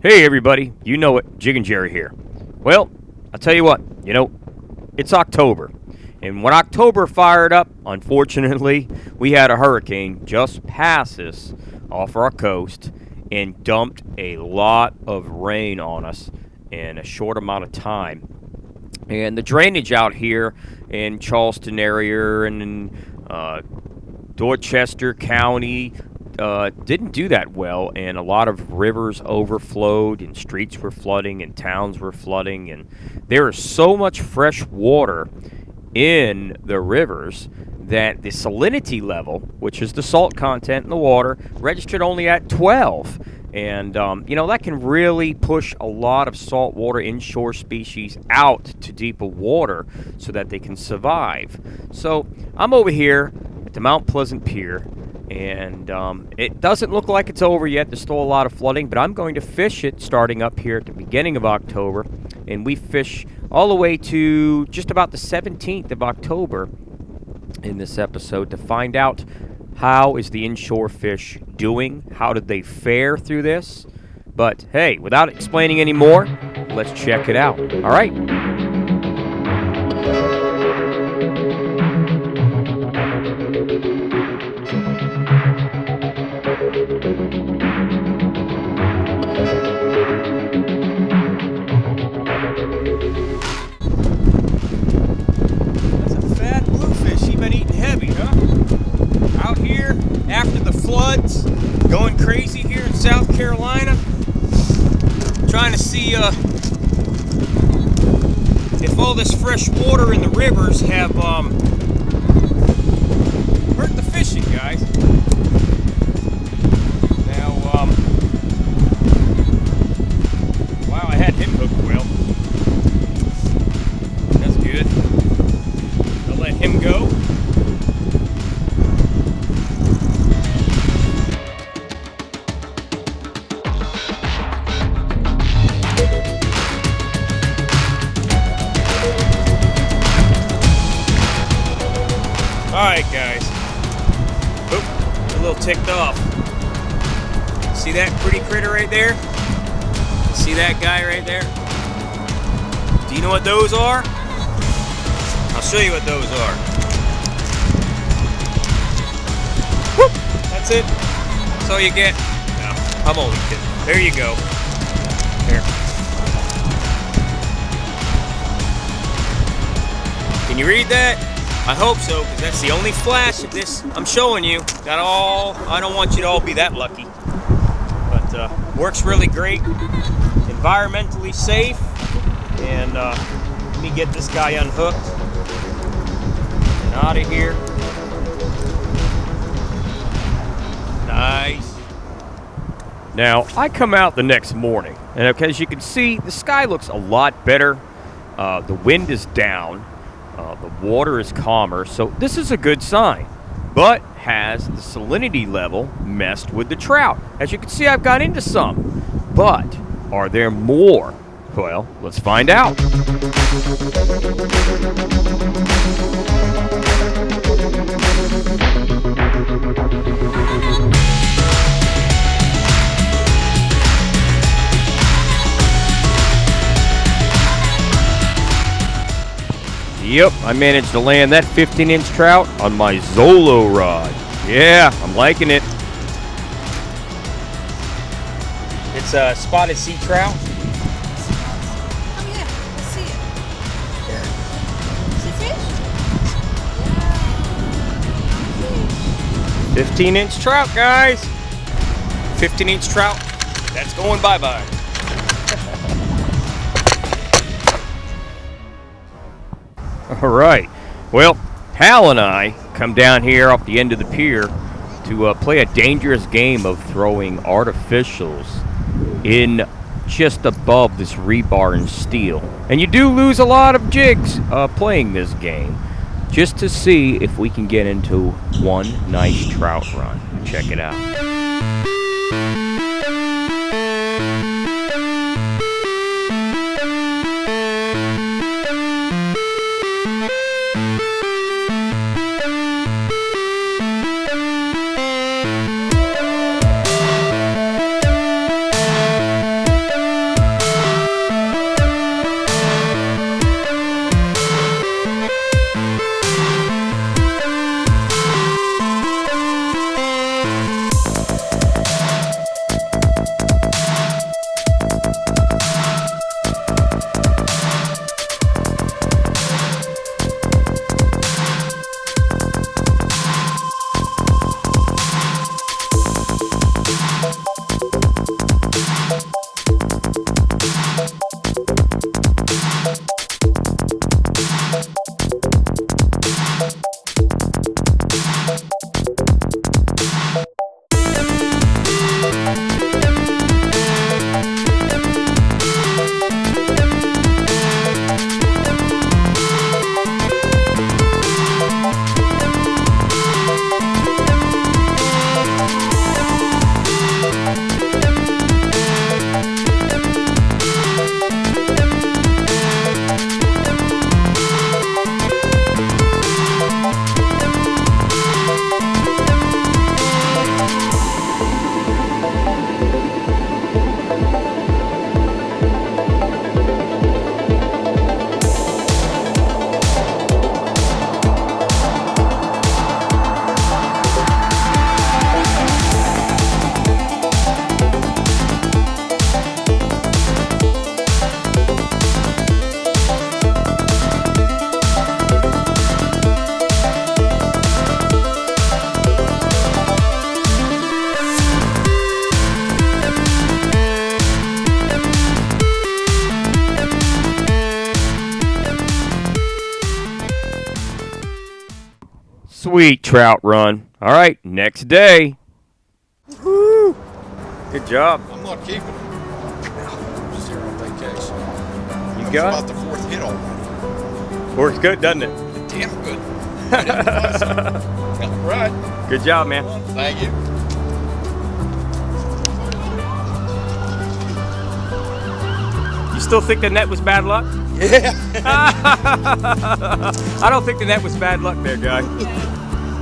Hey everybody, you know it, Jiggin Jerry here. Well, I'll tell you what, it's October. And when October fired up, unfortunately, we had a hurricane just pass us off our coast and dumped a lot of rain on us in a short amount of time. And the drainage out here in Charleston area and in Dorchester County didn't do that well, and a lot of rivers overflowed, and streets were flooding, and towns were flooding, and there is so much fresh water in the rivers that the salinity level, which is the salt content in the water, registered only at 12. And, that can really push a lot of saltwater inshore species out to deeper water so that they can survive. So I'm over here at the Mount Pleasant Pier, and it doesn't look like it's over yet. There's still a lot of flooding, but I'm going to fish it starting up here at the beginning of October, and we fish all the way to just about the 17th of October in this episode to find out how is the inshore fish doing, how did they fare through this. But hey, without explaining any more, let's check it out. All right. After the floods, going crazy here in South Carolina, trying to see if all this fresh water in the rivers have hurt the fishing, guys. Now, wow, I had him hooked well. That's good. I'll let him go. Alright guys, oop, a little ticked off. See that pretty critter right there? See that guy right there? Do you know what those are? I'll show you what those are. Whoop, that's it. That's all you get. No, I'm only kidding. There you go. There. Can you read that? I hope so, because that's the only flash of this I'm showing you. I don't want you to all be that lucky. But works really great, environmentally safe, and let me get this guy unhooked and out of here. Nice. Now, I come out the next morning, and as you can see, the sky looks a lot better. The wind is down. The water is calmer, so this is a good sign. But has the salinity level messed with the trout? As you can see, I've got into some. But are there more? Well, let's find out. Yep, I managed to land that 15-inch trout on my Zolo rod. Yeah, I'm liking it. It's a spotted sea trout. Oh yeah, let's see it. See fish? 15-inch trout, guys. 15-inch trout. That's going bye-bye. All right. Well, Hal and I come down here off the end of the pier to play a dangerous game of throwing artificials in just above this rebar and steel. And you do lose a lot of jigs playing this game, just to see if we can get into one nice trout run. Check it out. Sweet trout run. All right, next day. Woo! Good job. I'm not keeping it. I'm just here on vacation. You That was got about it. the fourth hit already. Works good, doesn't it? Damn good. I didn't realize it. Got the right. Good job, man. Thank you. You still think the net was bad luck? Yeah. I don't think the net was bad luck there, guy.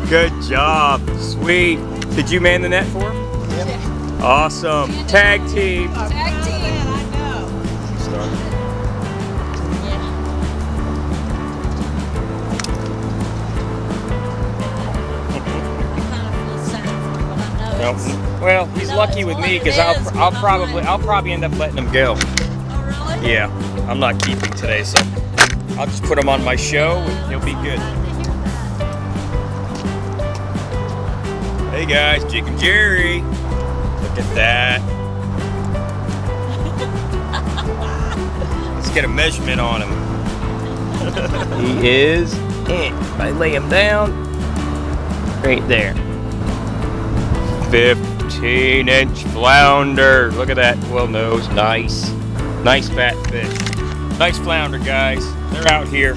Good job. Sweet. Did you man the net for him? Yep. Awesome. Tag team. Tag team. I know. Nope. Well, he's lucky with me because I'll probably end up letting him go. Oh, really? Yeah, I'm not keeping today, so I'll just put him on my show and he'll be good. Hey guys, Jake and Jerry. Look at that. Let's get a measurement on him. He is in. I lay him down right there. 15-inch flounder. Look at that 12 nose. Nice. Nice fat fish. Nice flounder, guys. They're out here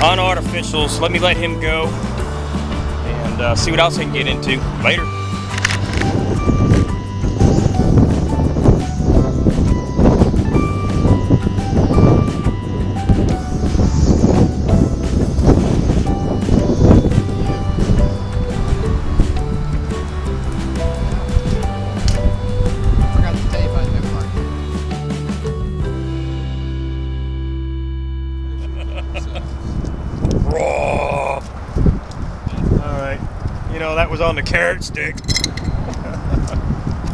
on artificials. Let me let him go and see what else I can get into. Later. Forgot to tell you about that part. Raw. All right. You know, that was on the carrot stick.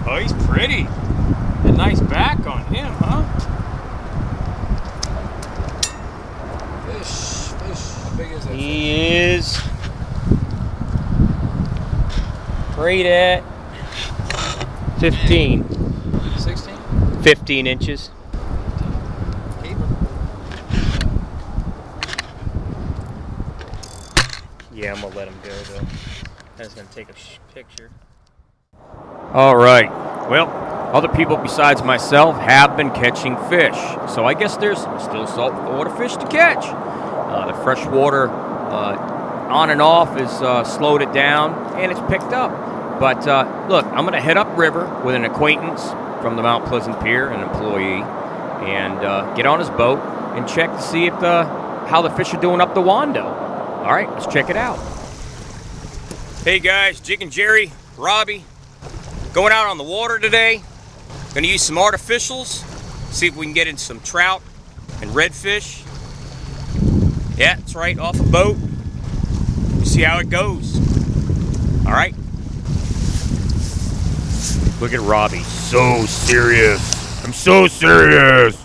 Oh, he's pretty. A nice back on him, huh? Fish. How big is that? He is right at 15. 16? 15 inches. Keep him. Yeah, I'm gonna let him go though. I was gonna take a picture. All right. Well, other people besides myself have been catching fish, so I guess there's still saltwater fish to catch. The freshwater on and off has slowed it down, and it's picked up. But look, I'm gonna head upriver with an acquaintance from the Mount Pleasant Pier, an employee, and get on his boat and check to see if how the fish are doing up the Wando. All right, let's check it out. Hey guys, Jig and Jerry, Robbie, going out on the water today. Gonna use some artificials, see if we can get in some trout and redfish. Yeah, that's right, off a boat. See how it goes. All right. Look at Robbie, so serious. I'm so serious.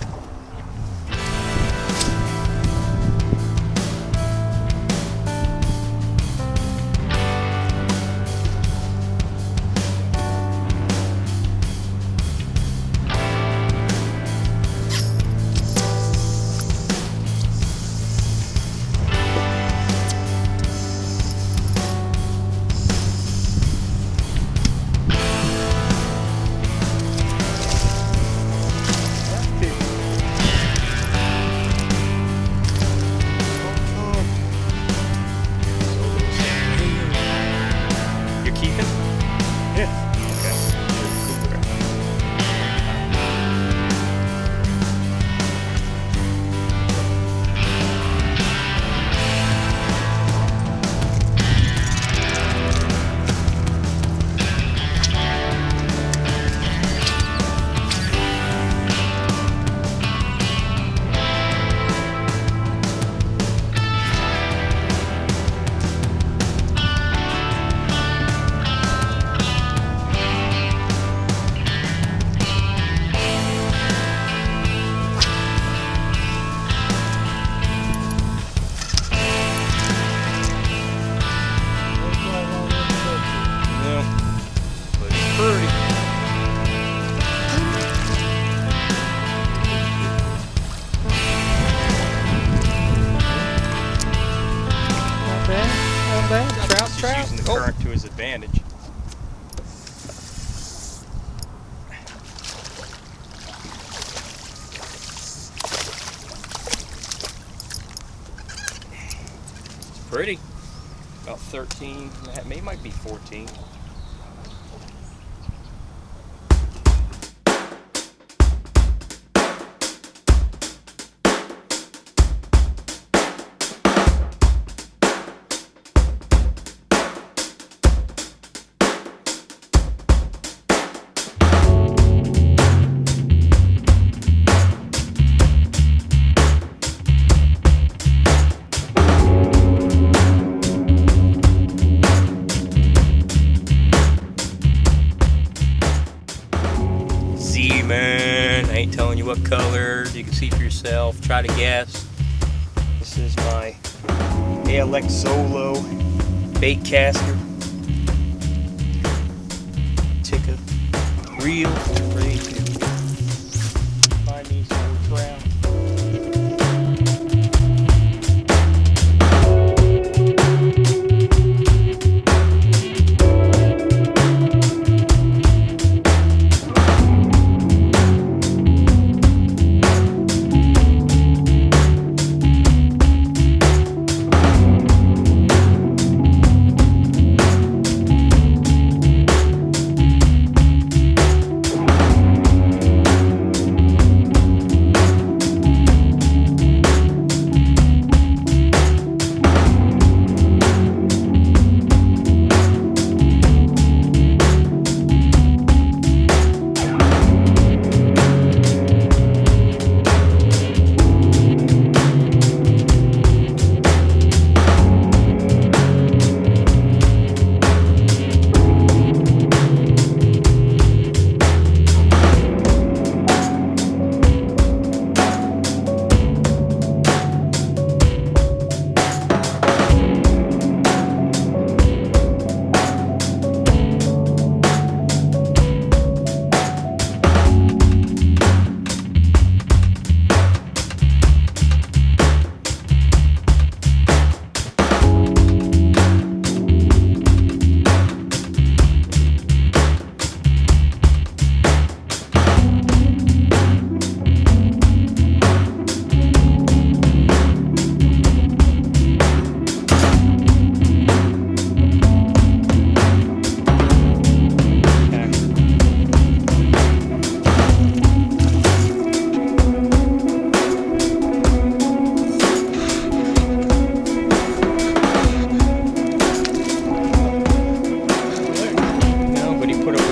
Not bad. Trout, He's trout. using the current to his advantage. It's pretty. About 13. Maybe might be 14. Man, I ain't telling you what color. You can see for yourself. Try to guess. This is my ALX Solo bait caster. Take a reel, ready to find these little trout.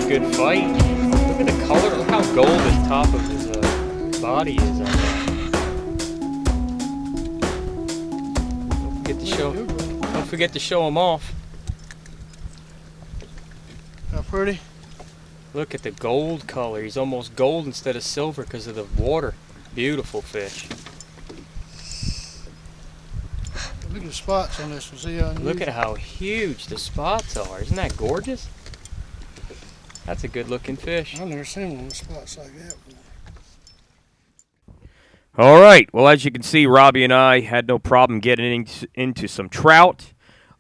Good fight. Look at the color. Look how gold the top of his body is on that. Don't forget to show him off. How pretty? Look at the gold color. He's almost gold instead of silver because of the water. Beautiful fish. Look at the spots on this one. See how Look at how huge the spots are. Isn't that gorgeous? That's a good looking fish. I've never seen one with spots like that. All right. Well, as you can see, Robbie and I had no problem getting into some trout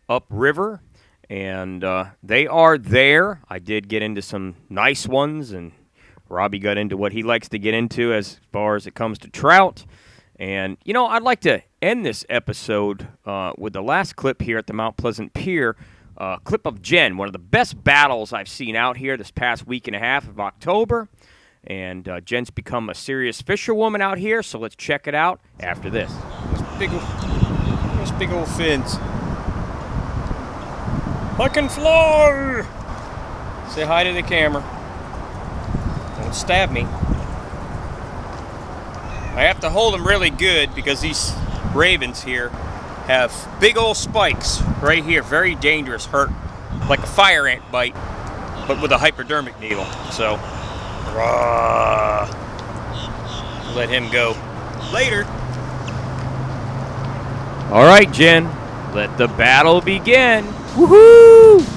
upriver, and they are there. I did get into some nice ones, and Robbie got into what he likes to get into as far as it comes to trout. And, you know, I'd like to end this episode with the last clip here at the Mount Pleasant Pier. Clip of Jen, one of the best battles I've seen out here this past week and a half of October. And Jen's become a serious fisherwoman out here, so let's check it out after this. Those big old fins. I can fly! Say hi to the camera. Don't stab me. I have to hold them really good because these ravens here have big old spikes right here. Very dangerous, hurt like a fire ant bite, but with a hypodermic needle. So, let him go. Later. All right, Jen, let the battle begin. Woohoo!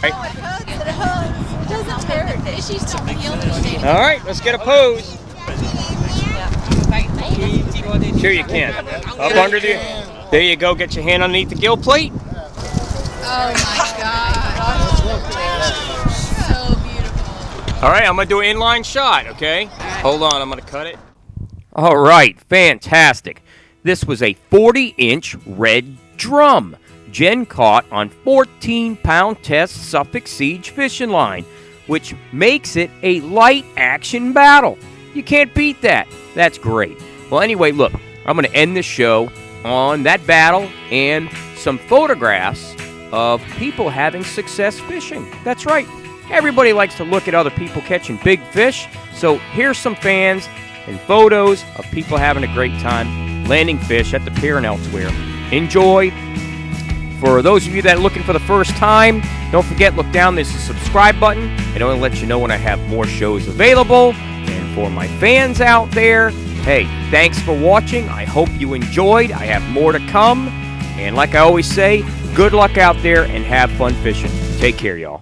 It hooks. It doesn't tear. Fishies don't feel the All right, let's get a pose. Sure you can. Up under the. There you go. Get your hand underneath the gill plate. Oh my God. So beautiful. All right, I'm gonna do an inline shot. Okay. Hold on, I'm gonna cut it. All right, fantastic. This was a 40-inch red drum Jen caught on 14-pound test Suffolk Siege fishing line, which makes it a light action battle. You can't beat that. That's great. Well, anyway, look, I'm going to end this show on that battle and some photographs of people having success fishing. That's right. Everybody likes to look at other people catching big fish. So here's some fans and photos of people having a great time landing fish at the pier and elsewhere. Enjoy. For those of you that are looking for the first time, don't forget, look down, there's a subscribe button. It'll let you know when I have more shows available. And for my fans out there, hey, thanks for watching. I hope you enjoyed. I have more to come. And like I always say, good luck out there and have fun fishing. Take care, y'all.